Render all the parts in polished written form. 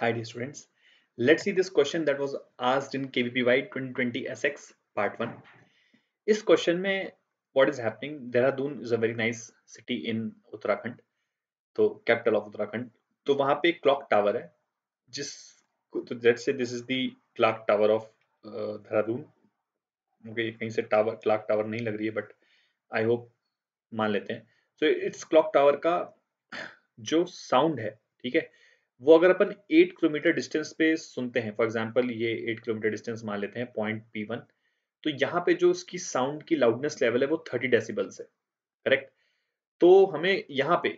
Hi dear students, let's see this question that was asked in KVPY 2020 SX part 1. इस question में what is happening, Dehradun is a very nice city in Uttarakhand, तो capital of Uttarakhand. तो वहाँ पे clock tower है जिस तो let's say this is the clock tower of Dehradun. मुझे कहीं से टावर क्लॉक टावर नहीं लग रही है बट आई होप मान लेते हैं। सो इट्स क्लॉक टावर का जो साउंड है, ठीक है, वो अगर अपन 8 किलोमीटर डिस्टेंस पे सुनते हैं, फॉर एग्जांपल ये 8 किलोमीटर डिस्टेंस मान लेते हैं पॉइंट P1, तो यहाँ पे जो उसकी साउंड की लाउडनेस लेवल है वो 30 डेसिबल्स है, करेक्ट। तो हमें यहाँ पे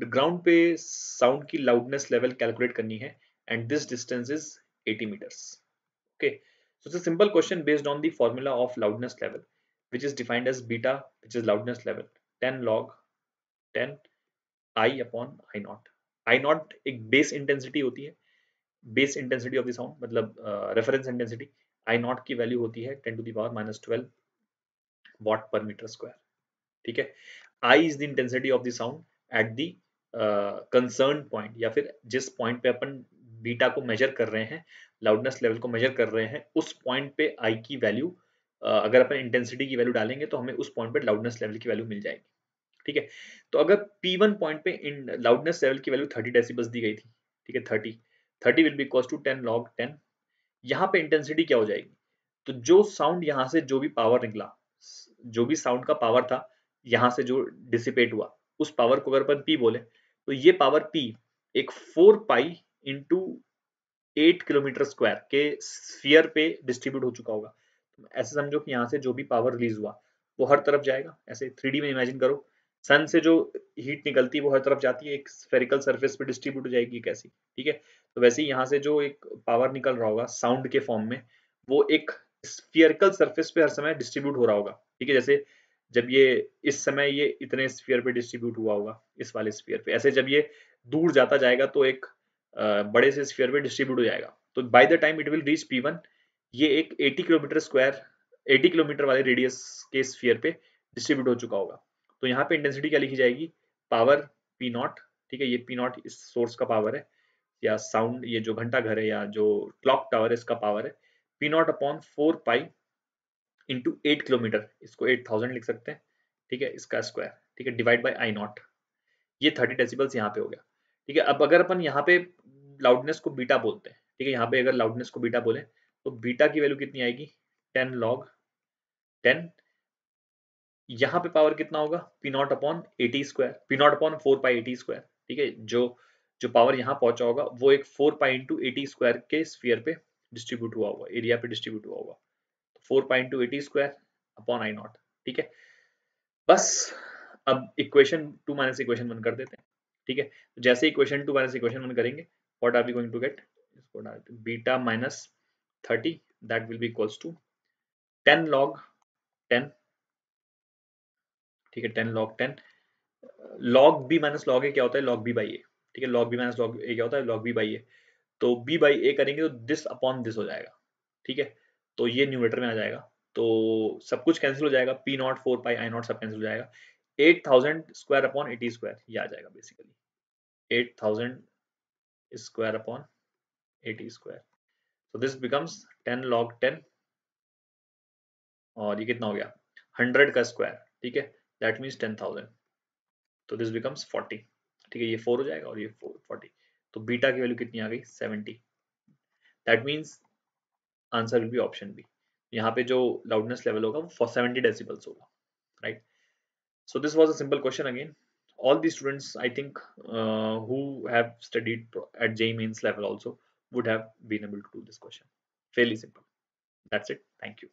ग्राउंड पे साउंड की लाउडनेस लेवल कैलकुलेट करनी है and this distance is 80 meters. Okay, so it's a simple question based on the formula of loudness level, which is defined as beta, which is loudness level 10 log 10 I upon I naught. I naught एक base intensity होती है, base intensity of the sound, मतलब reference intensity. I naught की value होती है 10⁻⁻12 watt पर metre square, ठीक है। I is the intensity of the sound at the concern point, या फिर जिस पॉइंट पे अपन बीटा को मेजर कर रहे हैं, लाउडनेस लेवल को मेजर कर रहे हैं, उस पॉइंट पे आई की वैल्यू, अगर अपन इंटेंसिटी की वैल्यू डालेंगे तो हमें उस पॉइंट पे लाउडनेस लेवल की वैल्यू मिल जाएगी, ठीक है। तो अगर P1 पॉइंट पे लाउडनेस लेवल की वैल्यू 30 डेसिबल्स दी गई थी, ठीक है, 30 will be equals to 10 log 10। यहाँ पे इंटेंसिटी क्या हो जाएगी, तो जो साउंड यहाँ से जो भी पावर निकला, जो भी साउंड का पावर था यहाँ से जो डिसिपेट हुआ, उस पावर को अगर अपन P बोले तो ये पावर P एक 4 पाई इंटू 8 किलोमीटर स्क्वायर के स्फीयर पे डिस्ट्रीब्यूट हो चुका होगा। ऐसे समझो कि यहाँ से जो भी पावर रिलीज हुआ वो हर तरफ जाएगा। ऐसे 3D में इमेजिन करो, सन से जो हीट निकलती है वो हर तरफ जाती है, एक स्फेरिकल सरफेस पे डिस्ट्रीब्यूट हो जाएगी कैसी, ठीक है। तो वैसे ही यहाँ से जो एक पावर निकल रहा होगा साउंड के फॉर्म में, वो एक स्फीयरिकल सरफेस पे हर समय डिस्ट्रीब्यूट हो रहा होगा, ठीक है। जैसे जब ये इस समय ये इतने स्फीयर पे डिस्ट्रीब्यूट हुआ होगा, इस वाले स्फीयर पे, ऐसे जब ये दूर जाता जाएगा तो एक बड़े से स्फीयर पे डिस्ट्रीब्यूट हो जाएगा। तो by the time it will reach P1, ये एक 80 किलोमीटर स्क्वायर, 80 किलोमीटर वाले रेडियस के स्फीयर पे डिस्ट्रीब्यूट हो चुका होगा। तो यहाँ पे इंटेंसिटी क्या लिखी जाएगी, पावर P0, ठीक है। ये P0 इस सोर्स का पावर है, या साउंड, ये जो घंटा घर है या जो क्लॉक टावर है इसका पावर है, P0 upon 4 pi into 8 kilometre, इसको 8000 लिख सकते हैं, ठीक है, इसका स्क्वायर, ठीक है, डिवाइड बाई I नॉट। ये 30 डेसिबल्स यहाँ पे हो गया, ठीक है। अब अगर अपन यहाँ पे लाउडनेस को बीटा बोलते हैं, ठीक है, यहाँ पे अगर लाउडनेस को बीटा बोले तो बीटा की वैल्यू कितनी आएगी, 10 log 10। यहाँ पे पावर कितना होगा, P0 upon 80 square, P0 upon 4 पाई 80 स्क्वायर, ठीक है। जो जो पावर यहाँ पहुंचा होगा वो एक 4 पाई इंटू 80 स्क्वायर के स्फीयर पे डिस्ट्रीब्यूट हुआ होगा, एरिया पे डिस्ट्रीब्यूट हुआ होगा। 4 pi into 80 square upon I not, ठीक है। बस अब इक्वेशन 2 माइनस इक्वेशन 1 कर देते हैं, ठीक है। तो जैसे इक्वेशन 2 माइनस इक्वेशन 1 करेंगे, what are we going to get, इसको डालते हैं beta minus 30, that will be equals to 10 log 10, ठीक है, 10 log 10। log b minus log a क्या होता है, log b बाई a, ठीक है। log b minus log a क्या होता है, log b बाई a। तो b बाई a करेंगे तो दिस अपॉन दिस हो जाएगा, ठीक है। तो ये न्यूमरेटर में आ जाएगा, तो सब कुछ कैंसिल हो जाएगा, P0 4 पाई I नॉट सब कैंसिल हो जाएगा। 8000 स्क्वायर अपॉन 80 स्क्वायर ये आ जाएगा basically, 8000 square upon 80 square. so this becomes 10 log 10, और ये कितना हो गया 100 का स्क्वायर, ठीक है, दैट मीन्स 10,000। तो दिस बिकम्स 40, ठीक है, ये 4 हो जाएगा और ये 40। तो बीटा की वैल्यू कितनी आ गई 70, that means answer will be option B. यहाँ पे जो लाउडनेस लेवल होगा वो 70 डेसिबल्स होगा, right. So this was a simple question again. All the students, I think, who have studied at JEE Mains level also would have been able to do this question. Fairly simple. That's it. Thank you.